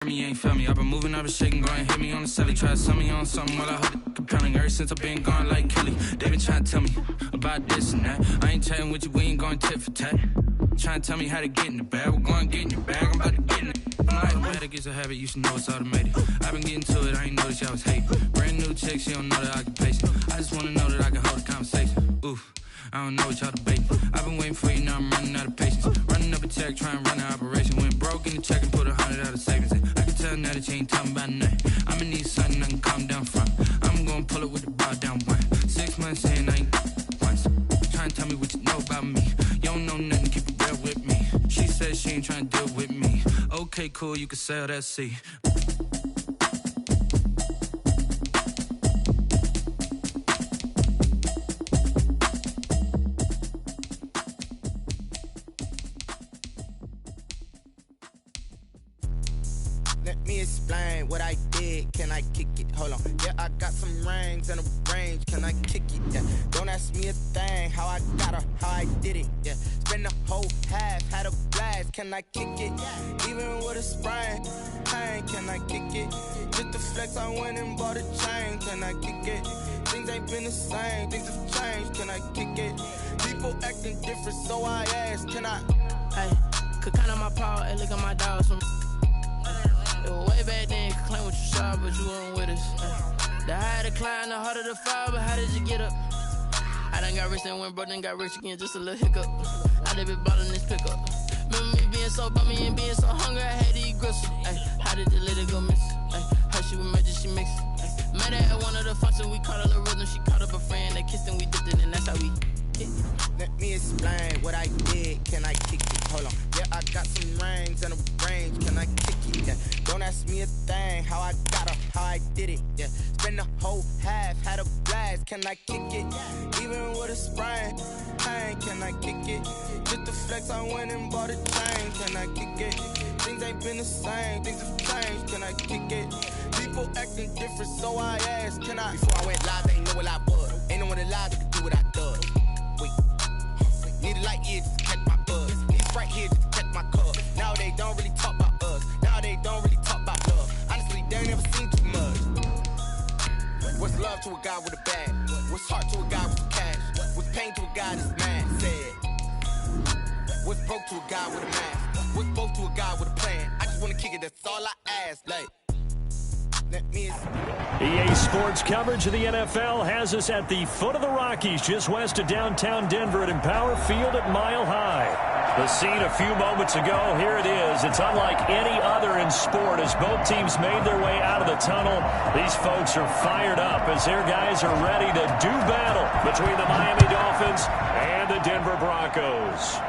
Me ain't felt me. I've been moving, I've been shaking, going hit me on the celly. Try to sell me on something while I hold it compelling. Ever since I've been gone like Kelly, they been trying to tell me about this and that. I ain't chatting with you, we ain't going tit for tat. Trying to tell me how to get in the bag. We're going to get in your bag, I'm about to get in it. I'm like, better get a habit, you should know it's automated. I've been getting to it, I ain't noticed y'all was hating. Brand new chick, she don't know the occupation. I just wanna know that I can hold a conversation. Ooh, I don't know what y'all debating. I've been waiting for you, now I'm running out of patience. Running up a check, trying to run an operation. Went broke in the check and put 100 out of savings in. I can tell now that you ain't talking about nothing. I'ma need something I can calm down from. I'm gonna pull it with the bow down one. 6 months in, I ain't once. Trying to tell me what you know about me. You don't know nothing, keep it real with me. She said she ain't trying to deal with me. Okay, cool, you can sell that seat. Let me explain what I did. Can I kick it? Hold on. Yeah, I got some rings and a range. Can I kick it? Yeah. Don't ask me a thing. How I got her, how I did it. Yeah. Spend the whole half, had a blast. Can I kick it? Even with a sprain, pain. Can I kick it? Just to flex, I went and bought a chain. Can I kick it? Things ain't been the same. Things have changed. Can I kick it? People acting different, so I asked. Can I? Hey, could count on my power and look at my dogs from. It was way back then, could claim what you saw, but you weren't with us. The higher the climb, the harder the fall, but how did you get up? I done got rich and went broke, then got rich again, just a little hiccup. I done been ballin' this pickup. Remember me being so bummy and being so hungry, I had to eat gristle. How did the lady go miss? How she was magic, she mixed. Met her at one of the functions, we caught her the rhythm, she caught up a friend, they kissed and we dipped it, and that's how we hit. Let me explain what I did. Can I kick it? Hold on. Yeah, I got some rings and a range. Can I kick it? Yeah. Don't ask me a thing. How I got her, how I did it. Yeah. Spend the whole half, had a blast. Can I kick it? Even with a sprain, pain. Can I kick it? Just to flex, I went and bought a chain. Can I kick it? Things ain't been the same. Things have changed. Can I kick it? People acting different, so I asked. Can I? Before I went live, they ain't know what I was. Ain't no one alive that could do what I done. Wait. Need a light here just to catch my buzz. Need a right here just to catch my cup. Now they don't really talk about us. Now they don't really talk about love. Honestly, they ain't never seen too much. What's love to a guy with a bag? What's heart to a guy with some cash? What's pain to a guy that's mad? Said. What's broke to a guy with a mask? What's broke to a guy with a plan? I just wanna kick it, that's all I ask. Like, let me. EA Sports coverage of the NFL has us at the foot of the Rockies, just west of downtown Denver at Empower Field at Mile High. The scene a few moments ago, here it is. It's unlike any other in sport as both teams made their way out of the tunnel. These folks are fired up as their guys are ready to do battle between the Miami Dolphins and the Denver Broncos.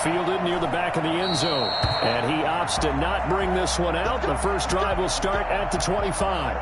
Fielded near the back of the end zone. And he opts to not bring this one out. The first drive will start at the 25.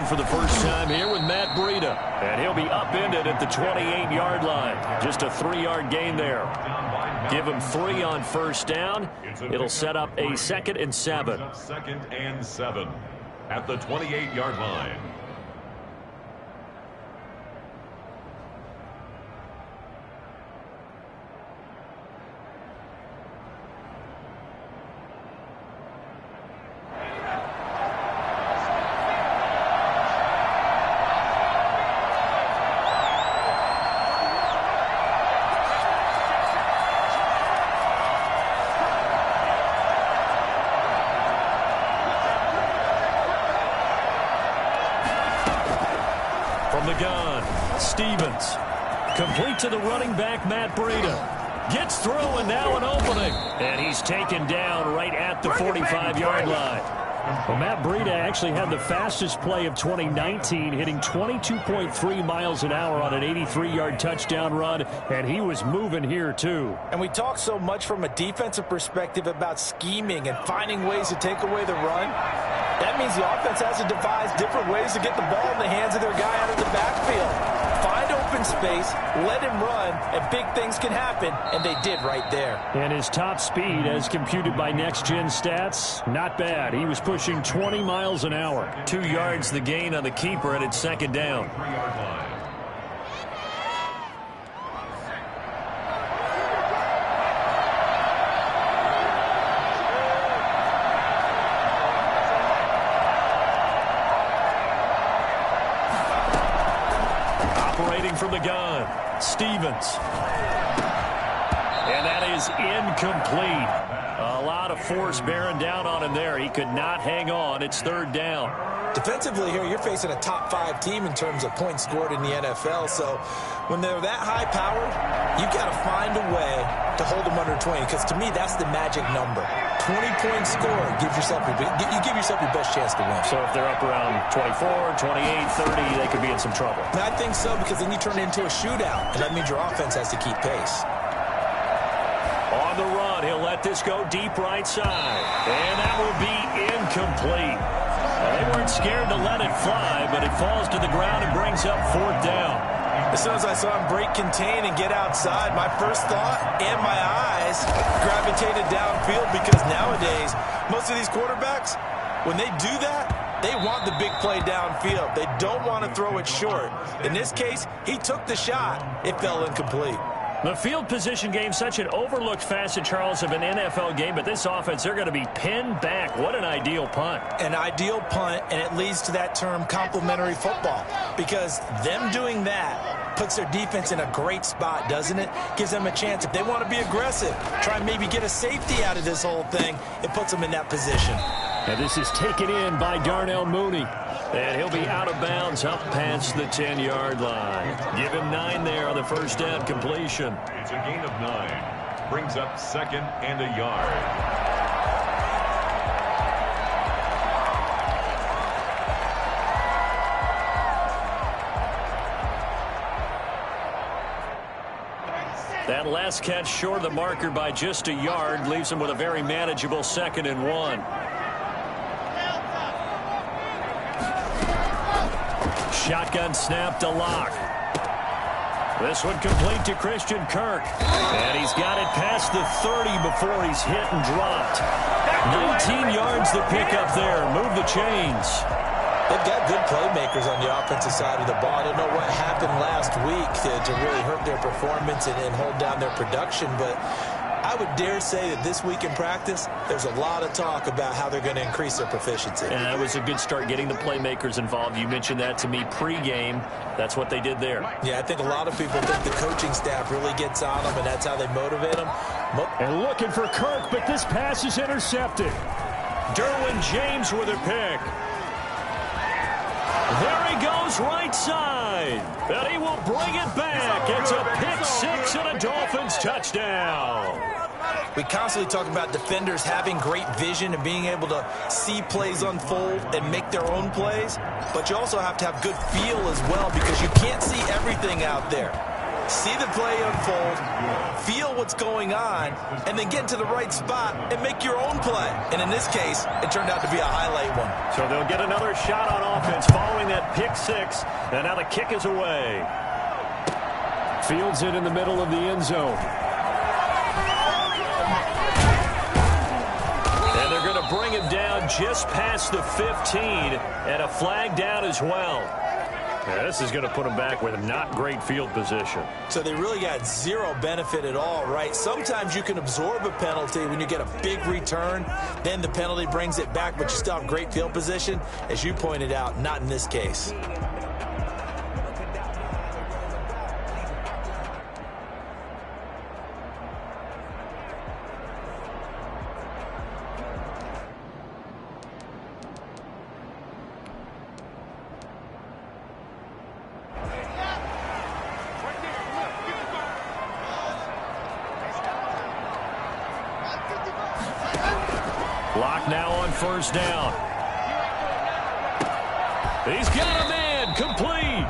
For the first time here with Matt Breida. And he'll be upended at the 28-yard line. Just a 3-yard gain there. Give him 3 on first down. It'll set up a 2nd and 7. 2nd and 7 at the 28-yard line. From the gun, Stevens. Complete to the running back, Matt Breida. Gets through and now an opening. And he's taken down right at the 45-yard line. Well, Matt Breida actually had the fastest play of 2019, hitting 22.3 miles an hour on an 83-yard touchdown run, and he was moving here too. And we talk so much from a defensive perspective about scheming and finding ways to take away the run. That means the offense has to devise different ways to get the ball in the hands of their guy out of the backfield. Find open space, let him run, and big things can happen, and they did right there. And his top speed, as computed by Next Gen Stats, not bad. He was pushing 20 miles an hour. 2 yards the gain on the keeper, and it's second down. 3-yard line. From the gun, Stevens. And that is incomplete. A lot of force bearing down on him there. He could not hang on. It's third down. Defensively here, you're facing a top 5 team in terms of points scored in the NFL. So when they're that high-powered, you've got to find a way to hold them under 20. Because to me, that's the magic number. 20-point score gives yourself you give yourself your best chance to win. So if they're up around 24, 28, 30, they could be in some trouble. And I think so, because then you turn it into a shootout, and that means your offense has to keep pace. On the run, he'll let this go deep right side. And that will be incomplete. They weren't scared to let it fly, but it falls to the ground and brings up fourth down. As soon as I saw him break contain and get outside, my first thought and my eyes gravitated downfield, because nowadays, most of these quarterbacks, when they do that, they want the big play downfield. They don't want to throw it short. In this case, he took the shot. It fell incomplete. The field position game, such an overlooked facet, Charles, of an NFL game, but this offense, they're going to be pinned back. What an ideal punt. An ideal punt, and it leads to that term complementary football, because them doing that puts their defense in a great spot, doesn't it? Gives them a chance. If they want to be aggressive, try and maybe get a safety out of this whole thing, it puts them in that position. And this is taken in by Darnell Mooney. And he'll be out of bounds up past the 10-yard line. Give him 9 there on the first down completion. It's a gain of 9. Brings up second and a yard. That last catch short of the marker by just a yard leaves him with a very manageable 2nd and 1. Shotgun snap to Locke. This one complete to Christian Kirk. And he's got it past the 30 before he's hit and dropped. 19 yards to pick up there. Move the chains. They've got good playmakers on the offensive side of the ball. I don't know what happened last week to really hurt their performance and hold down their production, but I would dare say that this week in practice, there's a lot of talk about how they're going to increase their proficiency. And that was a good start, getting the playmakers involved. You mentioned that to me pregame. That's what they did there. Yeah, I think a lot of people think the coaching staff really gets on them, and that's how they motivate them. And looking for Kirk, but this pass is intercepted. Derwin James with a pick. There he goes right side. And he will bring it back. It's a pick 6 and a Dolphins touchdown. We constantly talk about defenders having great vision and being able to see plays unfold and make their own plays. But you also have to have good feel as well, because you can't see everything out there. See the play unfold, feel what's going on, and then get to the right spot and make your own play. And in this case, it turned out to be a highlight one. So they'll get another shot on offense following that pick 6. And now the kick is away. Fields it in the middle of the end zone. And they're going to bring him down just past the 15, and a flag down as well. Yeah, this is going to put them back with not great field position. So they really got zero benefit at all, right? Sometimes you can absorb a penalty when you get a big return. Then the penalty brings it back, but you still have great field position. As you pointed out, not in this case. Lock now on first down. He's got a man, complete.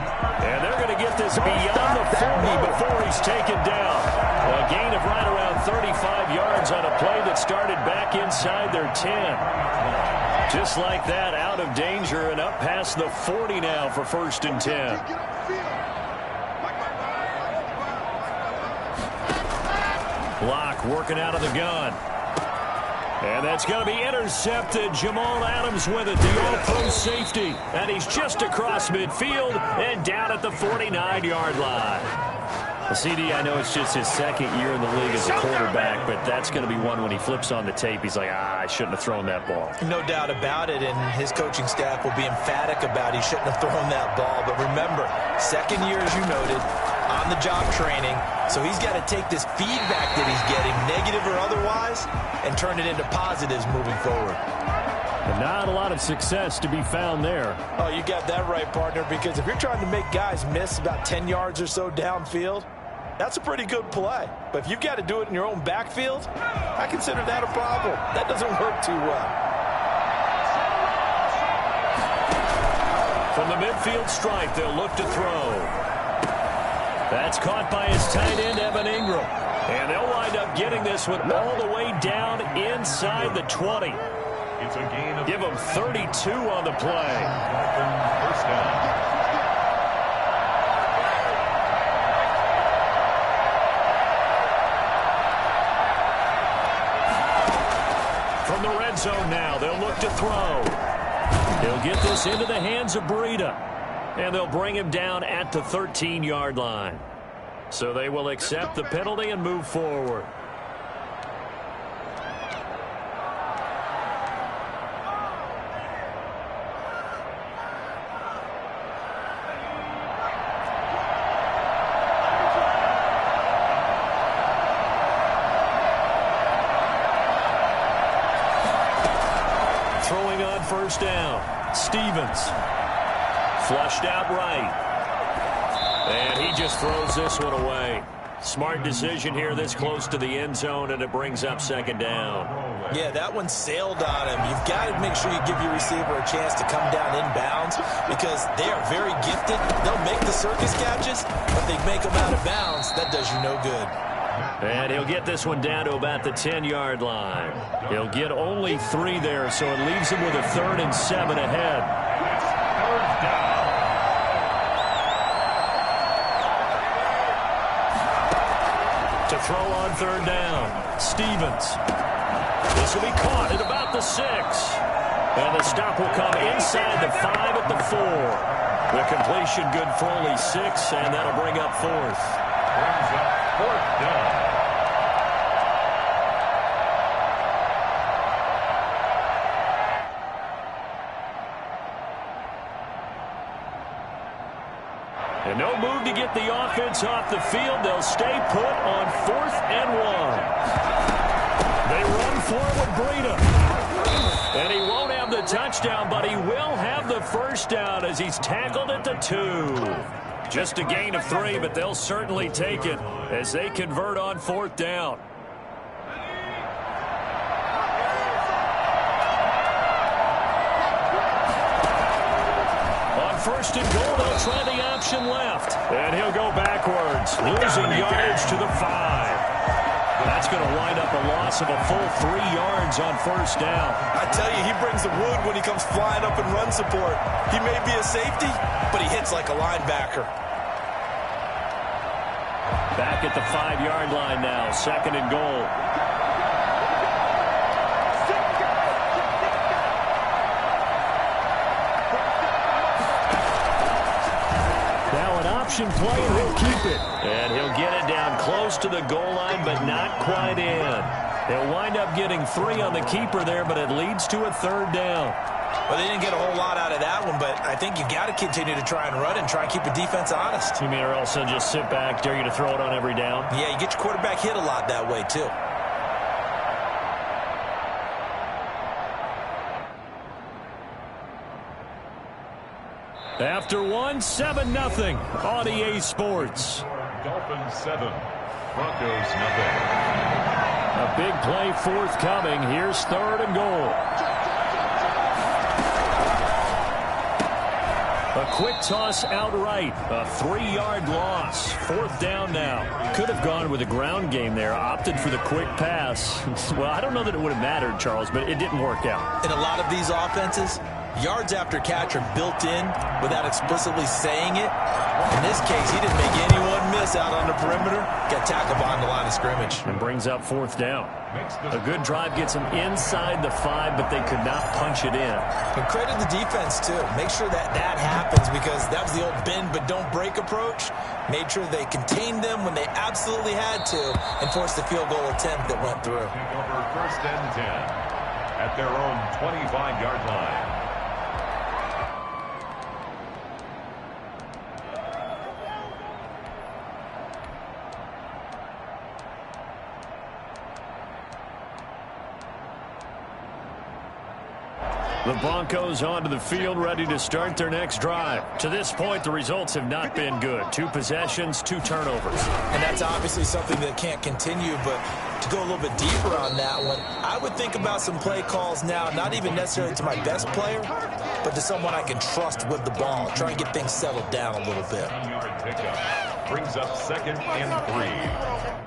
And they're going to get this beyond the 40 before he's taken down. A gain of right around 35 yards on a play that started back inside their 10. Just like that, out of danger and up past the 40 now for 1st and 10. Block working out of the gun. And that's going to be intercepted. Jamal Adams with it, the all-pro safety. And he's just across midfield and down at the 49-yard line. The CD, I know it's just his 2nd year in the league as a quarterback, but that's going to be one when he flips on the tape. He's like, I shouldn't have thrown that ball. No doubt about it, and his coaching staff will be emphatic about he shouldn't have thrown that ball. But remember, 2nd year, as you noted, on-the-job training, so he's got to take this feedback that he's getting, negative or otherwise, and turn it into positives moving forward. And not a lot of success to be found there. Oh, you got that right, partner, because if you're trying to make guys miss about 10 yards or so downfield, that's a pretty good play. But if you've got to do it in your own backfield, I consider that a problem. That doesn't work too well. From the midfield stripe, they'll look to throw. That's caught by his tight end, Evan Ingram. And they'll wind up getting this one all the way down inside the 20. It's a gain of Give him 32 on the play. First down. From the red zone now, they'll look to throw. He'll get this into the hands of Breida. And they'll bring him down at the 13-yard line. So they will accept the penalty and move forward. Throwing on first down, Stevens. Flushed out right. And he just throws this one away. Smart decision here this close to the end zone, and it brings up 2nd down. Yeah, that one sailed on him. You've got to make sure you give your receiver a chance to come down inbounds because they are very gifted. They'll make the circus catches, but they make them out of bounds. That does you no good. And he'll get this one down to about the 10-yard line. He'll get only 3 there, so it leaves him with a 3rd and 7 ahead. To throw on 3rd down, Stevens. This will be caught at about the 6. And the stop will come inside the 5 at the 4. The completion good for only 6, and that'll bring up 4th. Brings up 4th down. And no move to get the offense off the field. They'll stay put on 4th and 1. They run forward, Breida. And he won't have the touchdown, but he will have the first down as he's tackled at the 2. Just a gain of 3, but they'll certainly take it as they convert on 4th down. On 1st and goal, they'll try the option left. And he'll go backwards, losing yardage to the 5. That's going to wind up a loss of a full 3 yards on 1st down. I tell you, he brings the wood when he comes flying up in run support. He may be a safety, but he hits like a linebacker. Back at the 5-yard line now, 2nd and goal. Now an option play, and he'll keep it. And he'll get it down close to the goal line, but not quite in. He'll wind up getting 3 on the keeper there, but it leads to a 3rd down. Well, they didn't get a whole lot out of that one, but I think you got to continue to try and run and try and keep the defense honest. You mean or else they'll just sit back, dare you to throw it on every down? Yeah, you get your quarterback hit a lot that way, too. After 1, 7-0 on EA Sports. Dolphins 7, Broncos nothing. A big play forthcoming. Here's 3rd and goal. A quick toss outright. A 3-yard loss. 4th down now. Could have gone with a ground game there. Opted for the quick pass. Well, I don't know that it would have mattered, Charles, but it didn't work out. In a lot of these offenses, yards after catch are built in without explicitly saying it. In this case, he didn't make anyone miss out on the perimeter. Got tackled behind the line of scrimmage. And brings up 4th down. A good drive gets them inside the 5, but they could not punch it in. And credit the defense, too. Make sure that happens, because that was the old bend but don't break approach. Made sure they contained them when they absolutely had to and forced the field goal attempt that went through. Take over 1st and 10 at their own 25-yard line. The Broncos onto the field, ready to start their next drive. To this point, the results have not been good. 2 possessions, 2 turnovers. And that's obviously something that can't continue, but to go a little bit deeper on that one, I would think about some play calls now, not even necessarily to my best player, but to someone I can trust with the ball. Try and get things settled down a little bit. 10-yard pickup brings up 2nd and 3.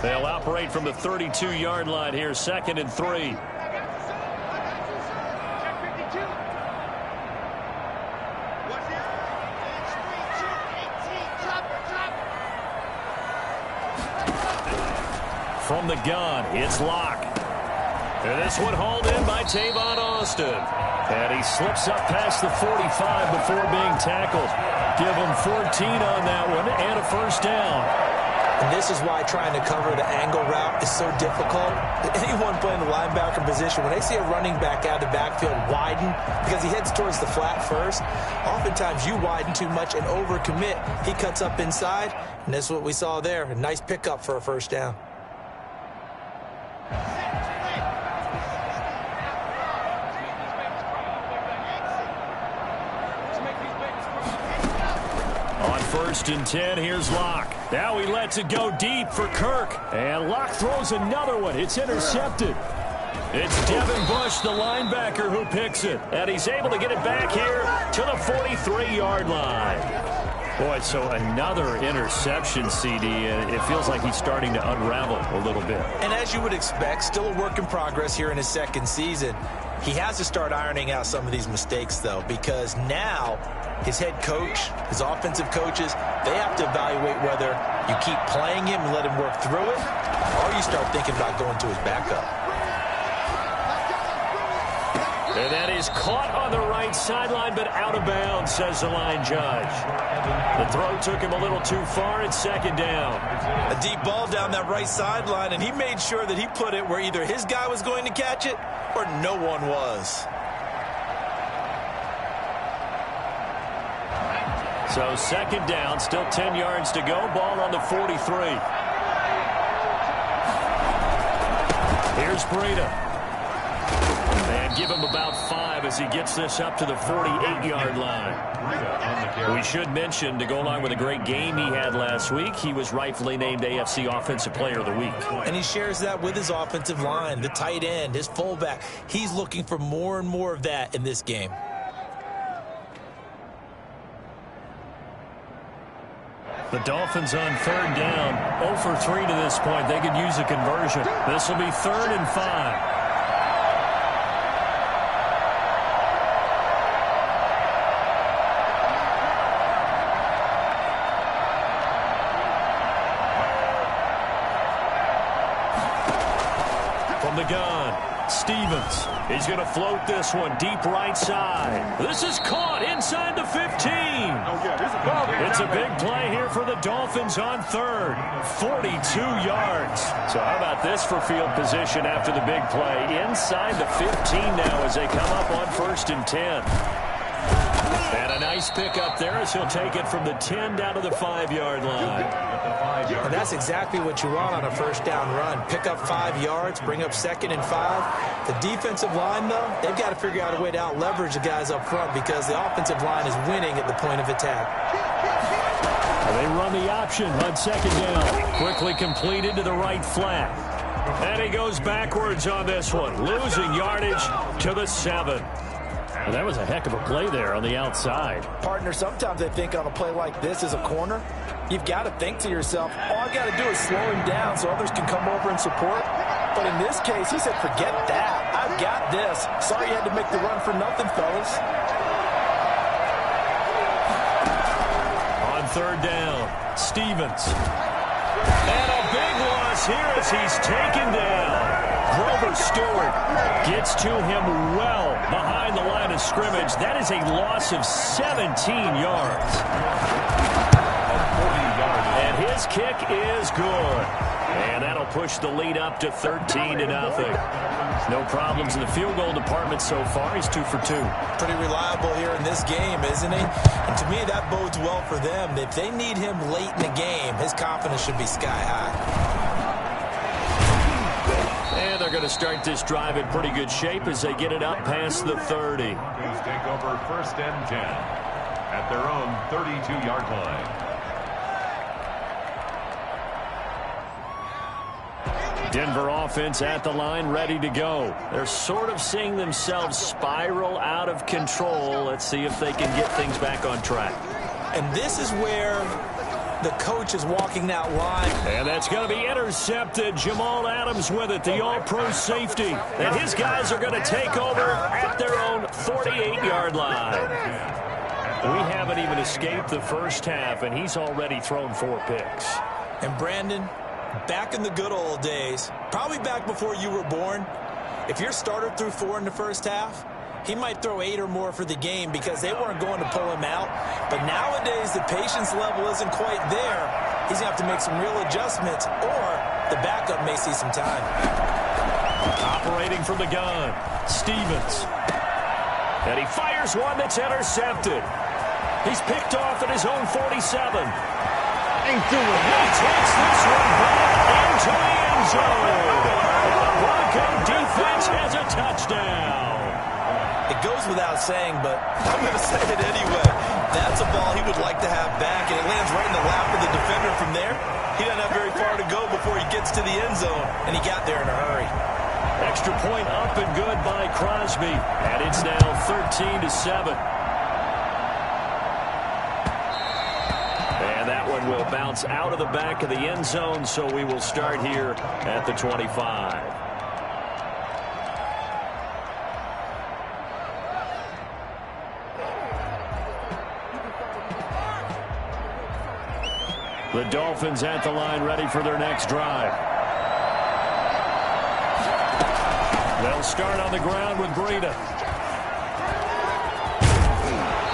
They'll operate from the 32-yard line here, 2nd and 3. From the gun, it's Locke. And this one hauled in by Tavon Austin. And he slips up past the 45 before being tackled. Give him 14 on that one and a 1st down. And this is why trying to cover the angle route is so difficult. Anyone playing the linebacker position, when they see a running back out of the backfield widen because he heads towards the flat first, oftentimes you widen too much and overcommit. He cuts up inside, and that's what we saw there. A nice pickup for a 1st down. On 1st and 10, here's Locke. Now he lets it go deep for Kirk. And Locke throws another one. It's intercepted. It's Devin Bush, the linebacker, who picks it. And he's able to get it back here to the 43-yard line. Boy, so another interception, CD. It feels like he's starting to unravel a little bit. And as you would expect, still a work in progress here in his 2nd season. He has to start ironing out some of these mistakes, though, because now his head coach, his offensive coaches, they have to evaluate whether you keep playing him and let him work through it, or you start thinking about going to his backup. And that is caught on the right sideline, but out of bounds, says the line judge. The throw took him a little too far. It's 2nd down. A deep ball down that right sideline, and he made sure that he put it where either his guy was going to catch it or no one was. So 2nd down, still 10 yards to go. Ball on the 43. Here's Breida. And give him about 5 as he gets this up to the 48-yard line. We should mention, to go along with a great game he had last week, he was rightfully named AFC Offensive Player of the Week. And he shares that with his offensive line, the tight end, his fullback. He's looking for more and more of that in this game. The Dolphins on 3rd down, 0 for 3 to this point. They could use a conversion. This will be 3rd and 5. From the gun, Stevens. He's going to float this one deep right side. This is caught inside the 15. It's a big play here for the Dolphins on 3rd. 42 yards. So how about this for field position after the big play? Inside the 15 now as they come up on 1st and 10. And a nice pickup there as he'll take it from the 10 down to the 5-yard line. And that's exactly what you want on a 1st down run. Pick up 5 yards, bring up 2nd and 5. The defensive line, though, they've got to figure out a way to out-leverage the guys up front because the offensive line is winning at the point of attack. They run the option on 2nd down. Quickly completed to the right flat. And he goes backwards on this one, losing yardage to the 7. And that was a heck of a play there on the outside. Partner, sometimes I think on a play like this as a corner, you've got to think to yourself, all I've got to do is slow him down so others can come over and support. But in this case, he said, forget that. I've got this. Sorry you had to make the run for nothing, fellas. On third down, Stevens. And a big loss here as he's taken down. Grover Stewart gets to him well behind the line of scrimmage. That is a loss of 17 yards. And his kick is good. And that'll push the lead up to 13-0. No problems in the field goal department so far. He's 2 for 2. Pretty reliable here in this game, isn't he? And to me, that bodes well for them. If they need him late in the game, his confidence should be sky high. And they're going to start this drive in pretty good shape as they get it up past the 30. Broncos take over 1st and 10 at their own 32-yard line. Denver offense at the line, ready to go. They're sort of seeing themselves spiral out of control. Let's see if they can get things back on track. And this is where the coach is walking that line. And that's going to be intercepted. Jamal Adams with it, the all-pro safety. And his guys are going to take over at their own 48-yard line. We haven't even escaped the first half, and he's already thrown 4 picks. And Brandon, back in the good old days, probably back before you were born, if your starter threw 4 in the first half, he might throw 8 or more for the game because they weren't going to pull him out. But nowadays, the patience level isn't quite there. He's going to have to make some real adjustments, or the backup may see some time. Operating from the gun, Stevens. And he fires one that's intercepted. He's picked off at his own 47. He takes this one back into the end zone. The Bronco defense has a touchdown. It goes without saying, but I'm going to say it anyway. That's a ball he would like to have back, and it lands right in the lap of the defender from there. He doesn't have very far to go before he gets to the end zone, and he got there in a hurry. Extra point up and good by Crosby, and it's now 13-7. And that one will bounce out of the back of the end zone, so we will start here at the 25. The Dolphins at the line, ready for their next drive. They'll start on the ground with Breida.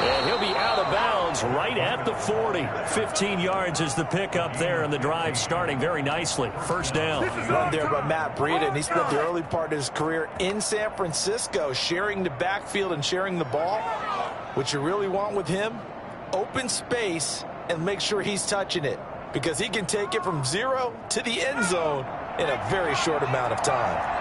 And he'll be out of bounds right at the 40. 15 yards is the pickup there, and the drive starting very nicely. First down. Run there by Matt Breida, and he spent the early part of his career in San Francisco, sharing the backfield and sharing the ball. What you really want with him, open space, and make sure he's touching it, because he can take it from 0 to the end zone in a very short amount of time.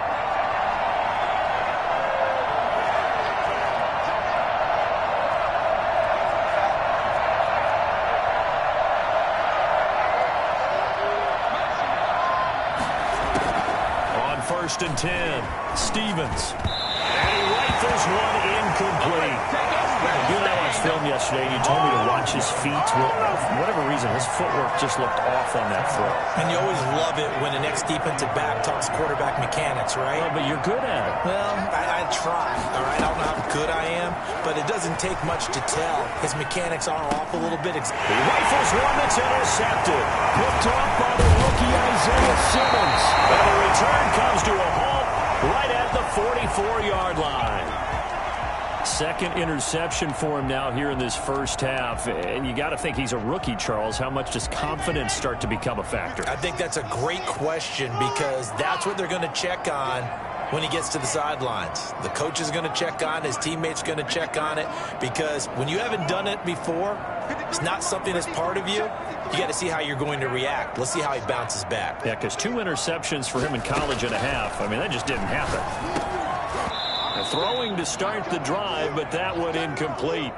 On 1st and 10, Stevens. And he rifles one incomplete. You and I watched film yesterday, and you told me to watch his feet. Well, for whatever reason, his footwork just looked off on that throw. And you always love it when an ex-defensive back talks quarterback mechanics, right? Well, but you're good at it. Well, I try, all right? I don't know how good I am, but it doesn't take much to tell. His mechanics are off a little bit. He rifles one that's intercepted. Picked off by the rookie Isaiah Simmons. And the return comes to a halt right at the 44-yard line. Second interception for him now here in this first half. And you got to think he's a rookie, Charles. How much does confidence start to become a factor? I think that's a great question, because that's what they're going to check on when he gets to the sidelines. The coach is going to check on, his teammates going to check on it, because when you haven't done it before, it's not something that's part of you. You got to see how you're going to react. Let's see how he bounces back. Yeah, because 2 interceptions for him in college and a half. I mean, that just didn't happen. Throwing to start the drive, but that one incomplete.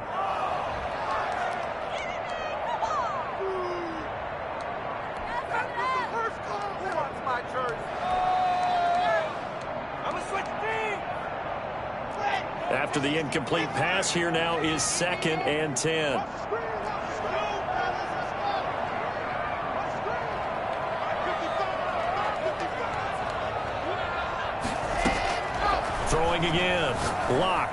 After the incomplete pass, here now is 2nd and 10. Throwing again. Lock.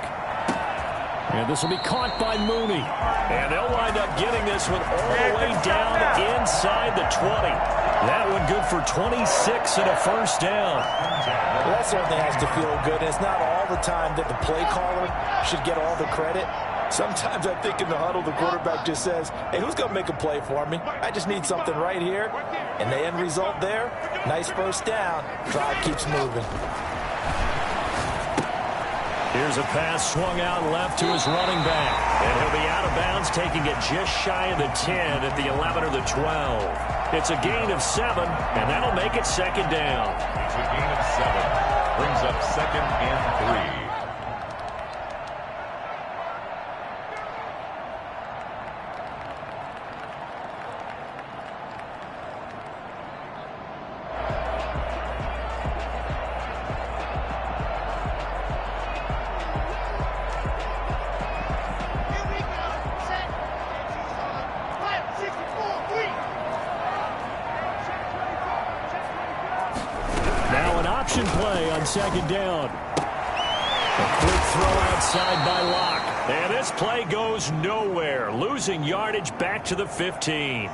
And this will be caught by Mooney. And they'll wind up getting this one all the way down inside the 20. That one good for 26 and a first down. Well, that certainly has to feel good. And it's not all the time that the play caller should get all the credit. Sometimes I think in the huddle, the quarterback just says, hey, who's going to make a play for me? I just need something right here. And the end result there, nice first down. Drive keeps moving. Here's a pass swung out left to his running back. And he'll be out of bounds, taking it just shy of the 10 at the 11 or the 12. It's a gain of 7, and that'll make it 2nd down. It's a gain of 7. Brings up 2nd and 3. Option play on 2nd down. A quick throw outside by Locke. And this play goes nowhere. Losing yardage back to the 15.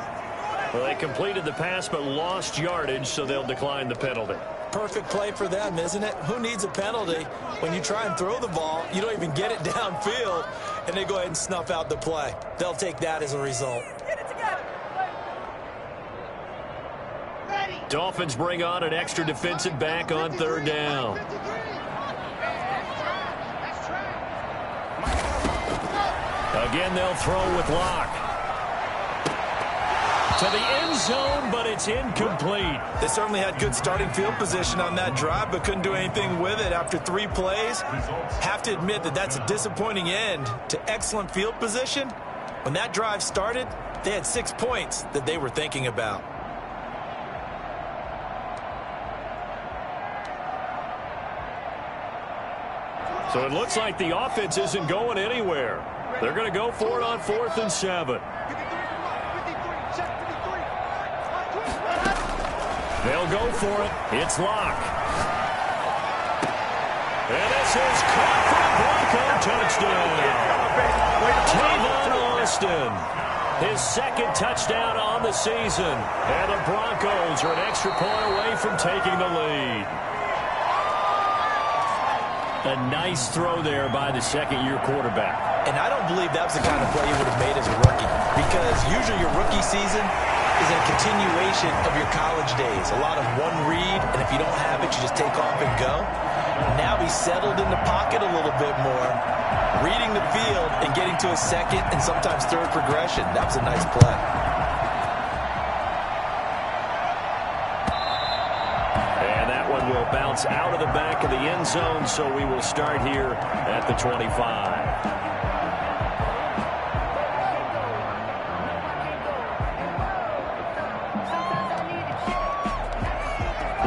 Well, they completed the pass but lost yardage, so they'll decline the penalty. Perfect play for them, isn't it? Who needs a penalty when you try and throw the ball, you don't even get it downfield, and they go ahead and snuff out the play. They'll take that as a result. Dolphins bring on an extra defensive back on 3rd down. Again, they'll throw with Locke. To the end zone, but it's incomplete. They certainly had good starting field position on that drive, but couldn't do anything with it after 3 plays. Have to admit that that's a disappointing end to excellent field position. When that drive started, they had 6 points that they were thinking about. So it looks like the offense isn't going anywhere. They're going to go for it on 4th and 7. They'll go for it. It's Locke. And this is caught for a Bronco touchdown. Tavon Austin, his 2nd touchdown on the season. And the Broncos are an extra point away from taking the lead. A nice throw there by the 2nd-year quarterback. And I don't believe that was the kind of play he would have made as a rookie, because usually your rookie season is a continuation of your college days. A lot of one read, and if you don't have it, you just take off and go. Now he's settled in the pocket a little bit more, reading the field and getting to a 2nd and sometimes 3rd progression. That was a nice play. Will bounce out of the back of the end zone, so we will start here at the 25.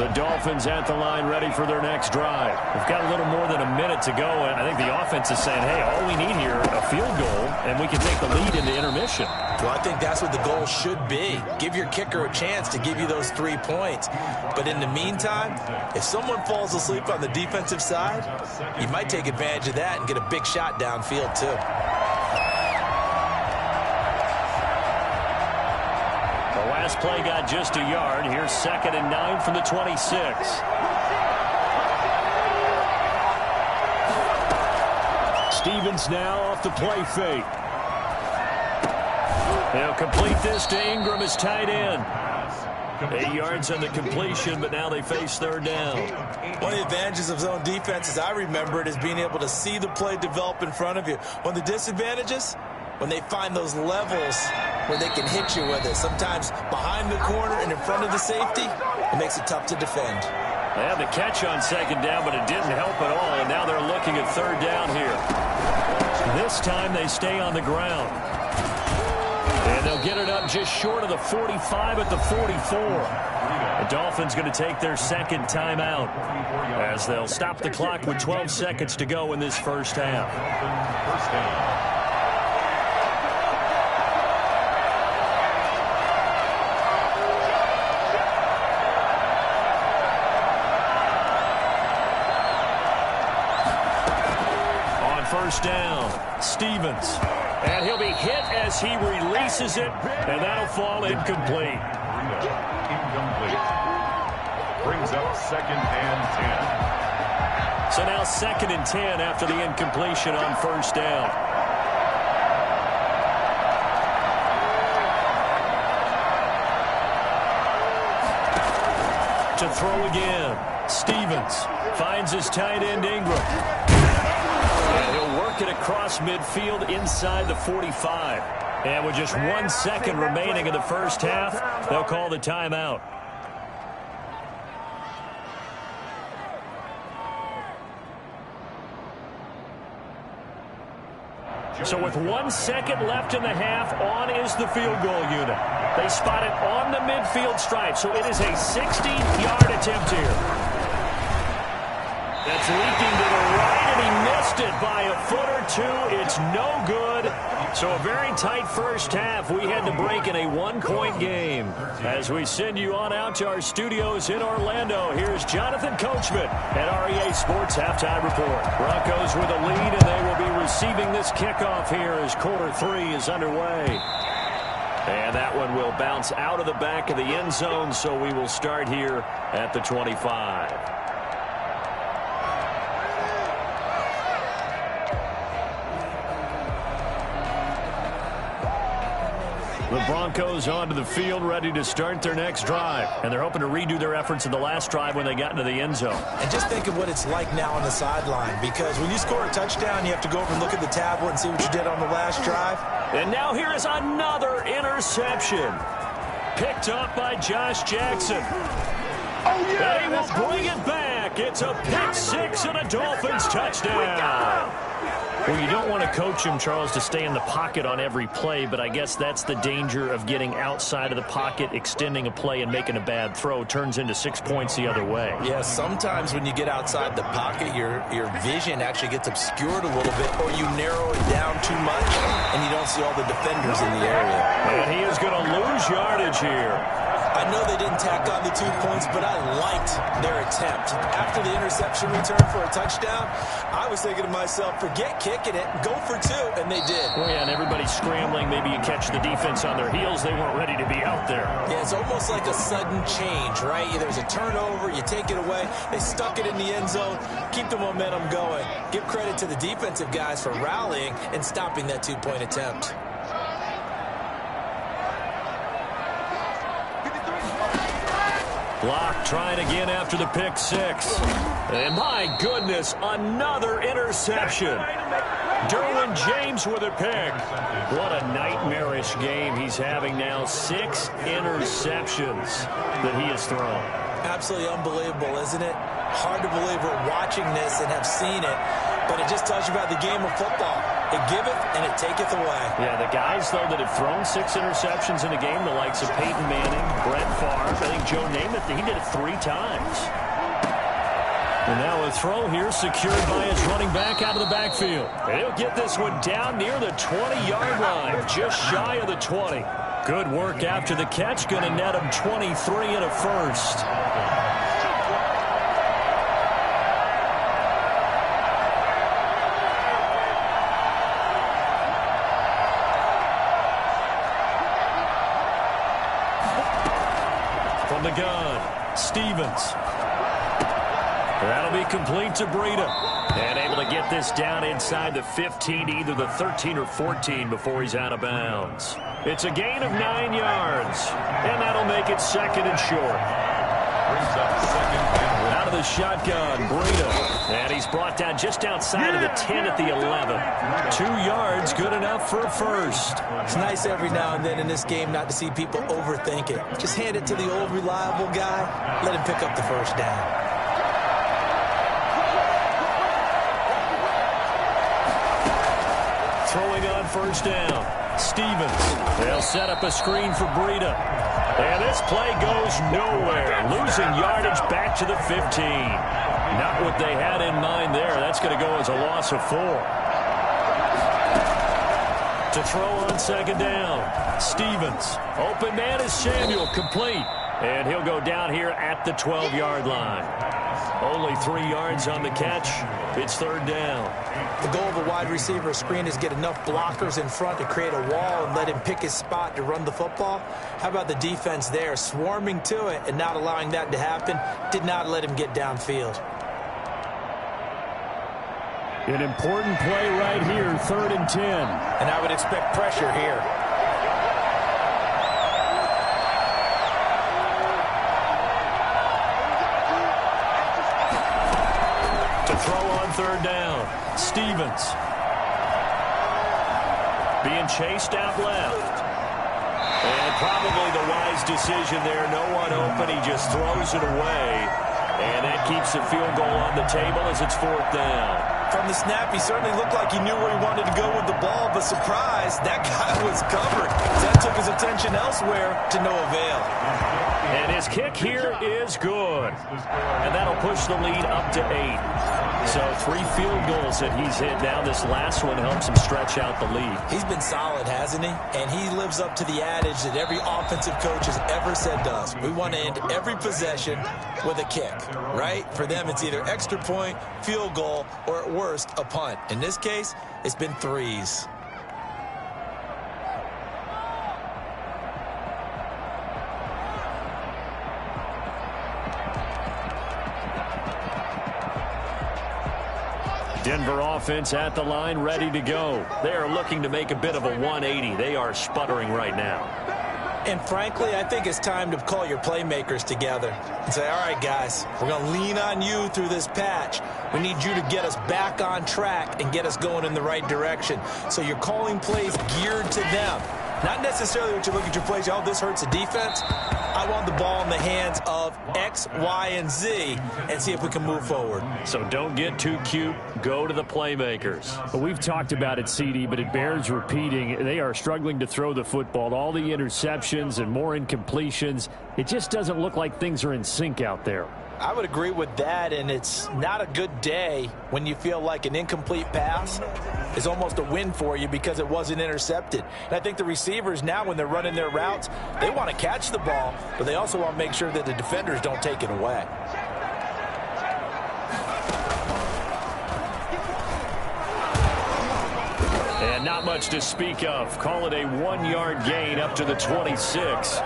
The Dolphins at the line, ready for their next drive. We've got a little more than a minute to go, and I think the offense is saying, hey, all we need here, a field goal, and we can take the lead into intermission. Well, I think that's what the goal should be. Give your kicker a chance to give you those 3 points. But in the meantime, if someone falls asleep on the defensive side, you might take advantage of that and get a big shot downfield, too. The last play got just a yard. Here's 2nd and 9 from the 26. Stevens now off the play fake. They'll complete this to Ingram as tight end. 8 yards on the completion, but now they face 3rd down. One of the advantages of zone defense, as I remember it, is being able to see the play develop in front of you. One of the disadvantages, when they find those levels where they can hit you with it, sometimes behind the corner and in front of the safety, it makes it tough to defend. They had the catch on 2nd down, but it didn't help at all, and now they're looking at 3rd down here. This time they stay on the ground. And they'll get it up just short of the 45 at the 44. The Dolphins going to take their second timeout as they'll stop the clock with 12 seconds to go in this first half. On first down, Stevens. And he'll be hit as he releases it, and that'll fall incomplete. Incomplete. Brings up 2nd and 10. So now 2nd and 10 after the incompletion on first down. To throw again, Stevens finds his tight end Ingram. And he'll work it across midfield inside the 45. And with just 1 second remaining in the first half, they'll call the timeout. So with 1 second left in the half, on is the field goal unit. They spot it on the midfield stripe, so it is a 60-yard attempt here. That's leaking to the right, and he missed it by a foot or two. It's no good. So a very tight first half. We had to break in a 1-point game. As we send you on out to our studios in Orlando, here's Jonathan Coachman at REA Sports Halftime Report. Broncos with a lead, and they will be receiving this kickoff here as quarter 3 is underway. And that one will bounce out of the back of the end zone, so we will start here at the 25. The Broncos onto the field, ready to start their next drive. And they're hoping to redo their efforts in the last drive when they got into the end zone. And just think of what it's like now on the sideline, because when you score a touchdown, you have to go over and look at the tablet and see what you did on the last drive. And now here is another interception. Picked up by Josh Jackson. And he will bring it back. It's a pick 6 and a Dolphins touchdown. Well, you don't want to coach him, Charles, to stay in the pocket on every play, but I guess that's the danger of getting outside of the pocket, extending a play, and making a bad throw. Turns into 6 points the other way. Yeah, sometimes when you get outside the pocket, your vision actually gets obscured a little bit, or you narrow it down too much, and you don't see all the defenders in the area. And he is going to lose yardage here. I know they didn't tack on the 2 points, but I liked their attempt. After the interception return for a touchdown, I was thinking to myself, forget kicking it, go for 2, and they did. Well, yeah, and everybody's scrambling. Maybe you catch the defense on their heels. They weren't ready to be out there. Yeah, it's almost like a sudden change, right? There's a turnover, you take it away, they stuck it in the end zone, keep the momentum going. Give credit to the defensive guys for rallying and stopping that 2-point attempt. Block trying again after the pick 6. And my goodness, another interception. Derwin James with a pick. What a nightmarish game he's having now. 6 interceptions that he has thrown. Absolutely unbelievable, isn't it? Hard to believe we're watching this and have seen it, but it just tells you about the game of football. It giveth and it taketh away. Yeah, the guys, though, that have thrown 6 interceptions in a game, the likes of Peyton Manning, Brett Favre, I think Joe Namath, he did it 3 times. And now a throw here secured by his running back out of the backfield. And he'll get this one down near the 20-yard line, just shy of the 20. Good work after the catch, going to net him 23 and a first. From the gun, Stevens. That'll be complete to Breida. And able to get this down inside the 15, either the 13 or 14 before he's out of bounds. It's a gain of 9 yards. And that'll make it 2nd and short. Brings up 2nd and 1. Out of the shotgun, Breida. And he's brought down just outside of the 10 at the 11. 2 yards, good enough for a first. It's nice every now and then in this game not to see people overthink it. Just hand it to the old reliable guy. Let him pick up the first down. Throwing on first down. Stevens. They'll set up a screen for Breida. And this play goes nowhere. Losing yardage back to the 15. Not what they had in mind there. That's going to go as a loss of 4. To throw on second down. Stevens. Open man is Samuel. Complete. And he'll go down here at the 12-yard line. Only 3 yards on the catch. It's third down. The goal of a wide receiver screen is get enough blockers in front to create a wall and let him pick his spot to run the football. How about the defense there, swarming to it and not allowing that to happen? Did not let him get downfield. An important play right here, 3rd and 10. And I would expect pressure here. To throw on third down, Stevens. Being chased out left. And probably the wise decision there. No one open. He just throws it away. And that keeps the field goal on the table as it's 4th down. From the snap, he certainly looked like he knew where he wanted to go with the ball, but surprise, that guy was covered. That took his attention elsewhere to no avail. And his kick here is good. And that'll push the lead up to 8. So 3 field goals that he's hit now. This last one helps him stretch out the lead. He's been solid, hasn't he? And he lives up to the adage that every offensive coach has ever said to us. We want to end every possession with a kick, right? For them, it's either extra point, field goal, or at worst, a punt. In this case, it's been 3s. Denver offense at the line, ready to go. They are looking to make a bit of a 180. They are sputtering right now. And frankly, I think it's time to call your playmakers together and say, all right, guys, we're going to lean on you through this patch. We need you to get us back on track and get us going in the right direction. So you're calling plays geared to them. Not necessarily what you look at your plays, oh, this hurts the defense. I want the ball in the hands of X, Y, and Z and see if we can move forward. So don't get too cute. Go to the playmakers. Well, we've talked about it, CD, but it bears repeating. They are struggling to throw the football. All the interceptions and more incompletions. It just doesn't look like things are in sync out there. I would agree with that, and it's not a good day when you feel like an incomplete pass is almost a win for you because it wasn't intercepted. And I think the receivers now, when they're running their routes, they want to catch the ball, but they also want to make sure that the defenders don't take it away. And not much to speak of. Call it a 1-yard gain up to the 26.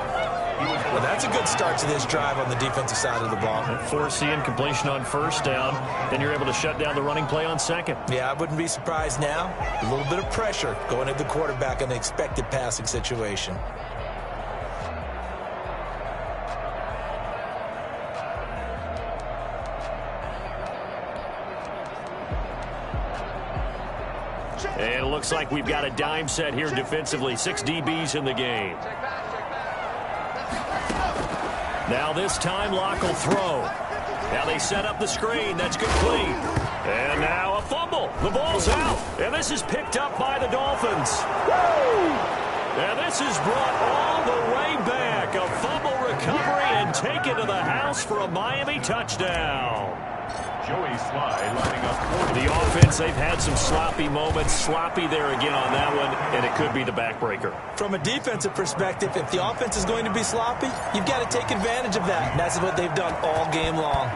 Well, that's a good start to this drive on the defensive side of the ball. Force the incompletion on first down. Then you're able to shut down the running play on second. Yeah, I wouldn't be surprised now. A little bit of pressure going at the quarterback in the expected passing situation. And it looks like we've got a dime set here defensively. 6 DBs in the game. Now this time, Locke will throw. Now they set up the screen. That's complete. And now a fumble. The ball's out. And this is picked up by the Dolphins. Woo! And this is brought all the way back. A fumble recovery and taken to the house for a Miami touchdown. Joey Sly lining up. The offense, they've had some sloppy moments. Sloppy there again on that one, and it could be the backbreaker. From a defensive perspective, if the offense is going to be sloppy, you've got to take advantage of that. And that's what they've done all game long.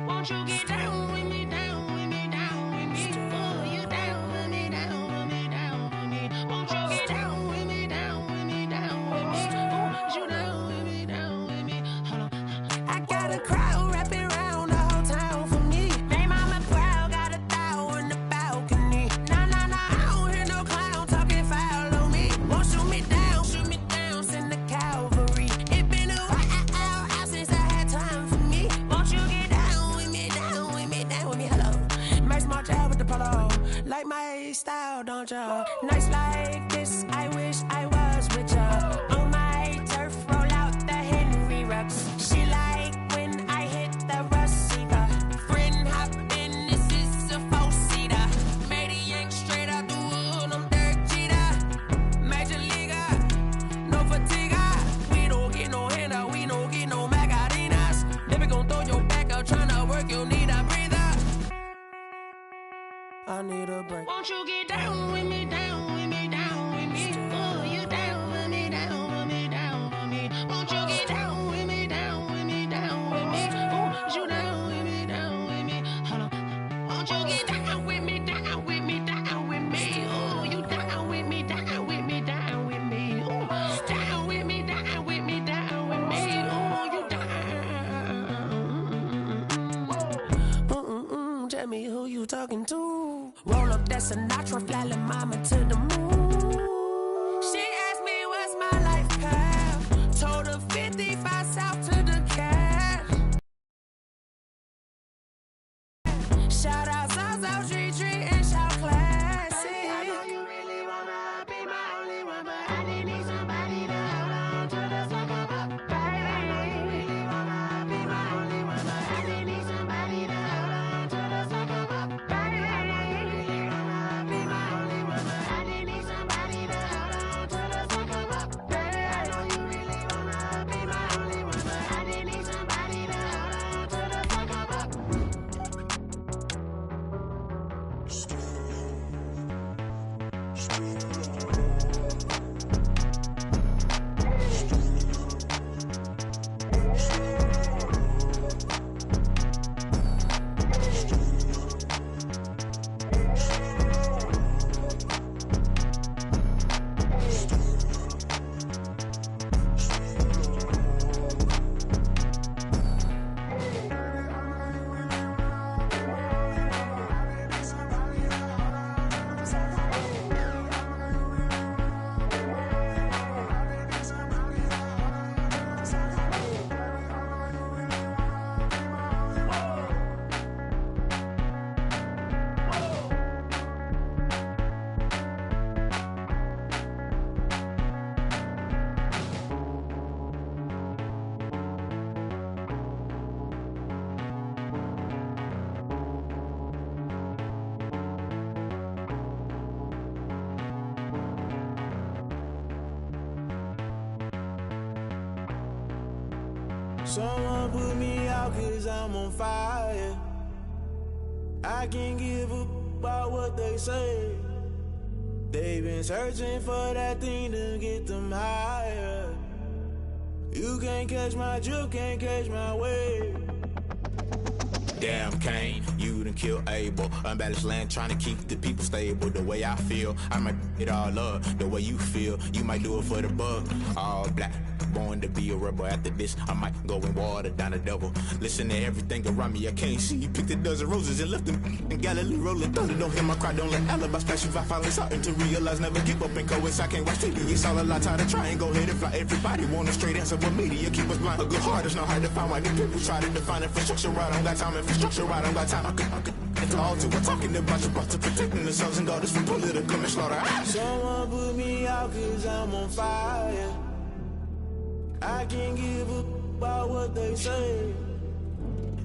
Won't you get down with me, down with me, down with me? Oh, you down with me, down with me, down with me. Won't you get down with me, down with me, down with me? Oh, you down with me, down with me? Hold on. I got a crowd wrapping around the whole town for me. They mama proud, got a thou in the balcony. Nah, nah, nah, I don't hear no clown talking foul on me. Won't shoot me down, send the cavalry. It been a while since I had style, don't ya? Nights like this, I wish I was with ya. On my turf, roll out the Henry Rux. She like when I hit the receiver. Friend hop in, this is a four-seater. Made a yank straight out the wood, I'm Derek Jeter. Major leaguer, no fatigue. We don't get no handout, we don't get no Macarinas. Never gon' throw your back out, tryna work, you need a breather. I need a break. Won't you get down with me, down with me, down with me? Oh, you down with me, down with me, down with me. Won't you get down with me, down with me, down with me? Oh, you down with me, down with me. Hold on. Won't you get down with me, down with me, down with me? Oh, you down with me, down with me, down with me. Oh, down with me, down with me, down with me. Oh, you down. Tell me who you talking to. Roll up that Sinatra, fly la mama to the moon. She asked me what's my life path. Told her 55 south to the cash. Shout out South South Street and shout classy. I know you really wanna be my only one, but I didn't need somebody to hold on to the suck up, baby. I know you really wanna be my only one, but I didn't need somebody to hold on to the suck up, baby. I know you really wanna be my only one, but I didn't need somebody to hold on to the suck up, baby. I know you really wanna be my only one, but I didn't need somebody to hold on to the suck up. Someone put me out 'cause I'm on fire. I can't give a about what they say. They've been searching for that thing to get them higher. You can't catch my drift, can't catch my wave. Damn Kane, you done killed Abel. Unbalanced land trying to keep the people stable. The way I feel, I might it all up. The way you feel, you might do it for the bug. All black, born to be a rebel. After this, I might go and water down the devil. Listen to everything around me, I can't see. Picked a dozen roses and left them in Galilee rolling thunder. Don't hear my cry, don't let alibis pass you. I finally starting to realize, never give up and coincide. I can't watch TV, it's all a lot. Tired of trying, go ahead and fly. Everybody want a straight answer, but media keep us blind. A good heart is not hard to find. Why the people try to define infrastructure right? I don't got time, infrastructure right? I don't got time. I could call to. We're talking about your brother, protecting the sons and daughters from political and slaughter. Someone put me out 'cause I'm on fire. I can't give a about what they say.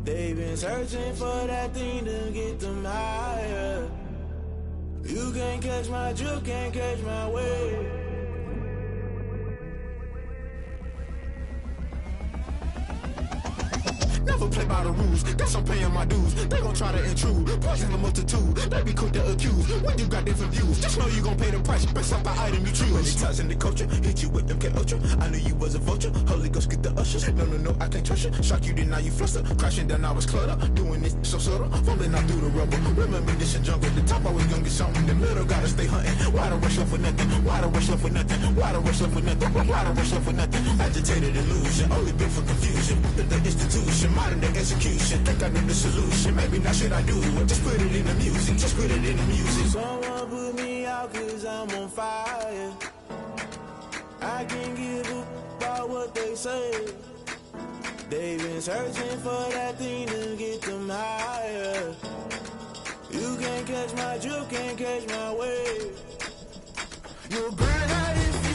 They've been searching for that thing to get them higher. You can't catch my drift, can't catch my wave. Never play by the rules, guess I'm paying my dues. They gon' try to intrude, poison the multitude. They be quick to accuse, when you got different views. Just know you gon' pay the price, based off the item you choose. Many times in the culture, hit you with them K-Ultra. I knew you was a vulture, Holy Ghost get the ushers. No, I can't trust you. Shock you, then now you fluster. Crashing down, I was cluttered. Doing this so subtle, fumbling out through the rubble. Remember this a jungle, the top always gonna get something. In the middle, gotta stay hunting. Why the rush left for nothing? Why the rush left for nothing? Why the rush left for nothing? Why the rush left for nothing? Agitated illusion, only been for confusion. The institution, modern day execution. Think I know the solution, maybe not should I do it? Just put it in the music, just put it in the music. Someone put me out 'cause I'm on fire. I can't give a about what they say. They've been searching for that thing to get them higher. You can't catch my wave. You'll burn out if you